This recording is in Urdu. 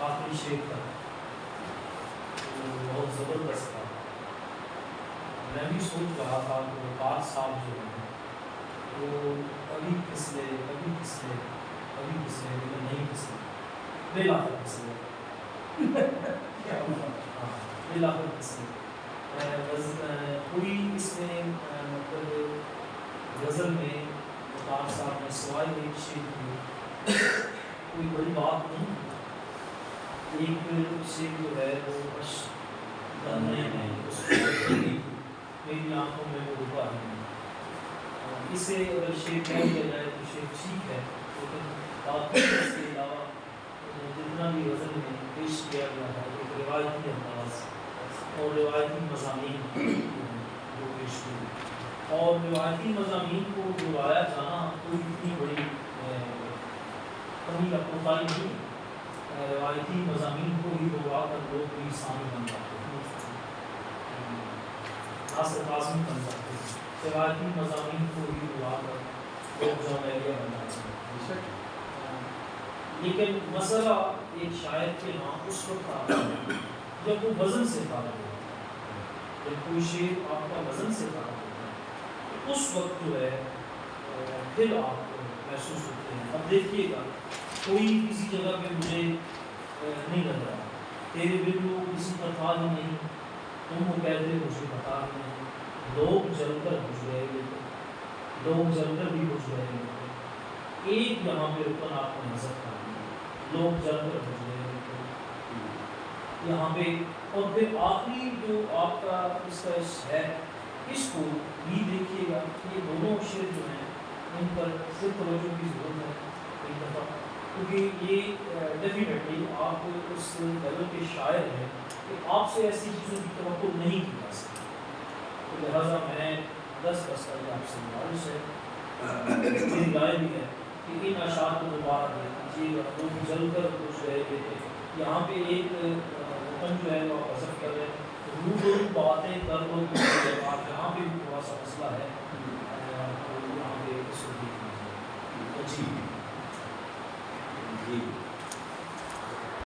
آخری شعر تک بہت زبردست تھا. میں بھی سوچ رہا تھا کہ وقار صاحب جو ہیں وہ کبھی پھسلے کبھی پھسلے کبھی پھسلے لیکن نہیں پھسلے, بالآخر پھسلے. ہاں بالآخر پھسلے. پوری اس میں مطلب غزل میں وقار صاحب نے سوائے ایک شعر کی, کوئی بڑی بات نہیں. ایک شعر جو ہے وہ میری آنکھوں میں وہ ڈوبا ہے. اسے اگر شعر کہہ دیا جائے تو شعر ٹھیک ہے, لیکن باقی اس کے علاوہ جتنا بھی غزل میں پیش کیا گیا ہے ایک روایتی انداز اور روایتی مضامین جو پیش کیے, اور روایتی مضامین کو دہرایا جانا کوئی اتنی بڑی کمی کا کوتاہی نہیں. روایتی مضامین کو ہی دہرا کر لوگ بھی سامنے بن جاتے ہیں, ناصر قاسمی بن جاتے ہیں. روایتی مضامین کو ہی دہرا کر لوگ جامعیہ بن جاتے ہیں. لیکن مسئلہ ایک شاعر کے ہاں اس وقت آتا ہے جب وہ وزن سے فارغ ہوتا ہے. جب کوئی شعر آپ کا وزن سے فارغ ہوتا ہے اس وقت جو ہے پھر آپ محسوس ہوتے ہیں. اب دیکھیے گا, کوئی کسی جگہ پہ مجھے نہیں لگ رہا, تیرے بن وہ کسی کا تھا ہی نہیں, تم وہ کہتے مجھے بتا ہی نہیں. لوگ جل کر بجھ رہے لیتے, لوگ جل کر بھی بجھ رہے لیتے. ایک یہاں پہ رکن آپ کو نظر آ رہی ہے, لوگ جل کر بجھ رہے لیتے یہاں پہ. اور پھر آخری جو آپ کا اس کا ہے, اس کو بھی دیکھیے گا. یہ دونوں شعر جو ہیں ان پر صرف توجہ کی ضرورت ہے ایک دفعہ, کیونکہ یہ ڈیفینیٹلی آپ اس لیول کے شاعر ہیں کہ آپ سے ایسی چیزوں کی توقع نہیں کی جا سکتی. تو لہٰذا میں 10 کر آپ سے گزارش ہے, میری رائے بھی ہے کہ ان اشعار کو دوبارہ دیکھ لیجیے گا. لوگ جل کر کچھ رہے تھے, یہاں پہ ایک رکن جو ہے وہ حذف کر رہے ہیں, روبرو باتیں کر لو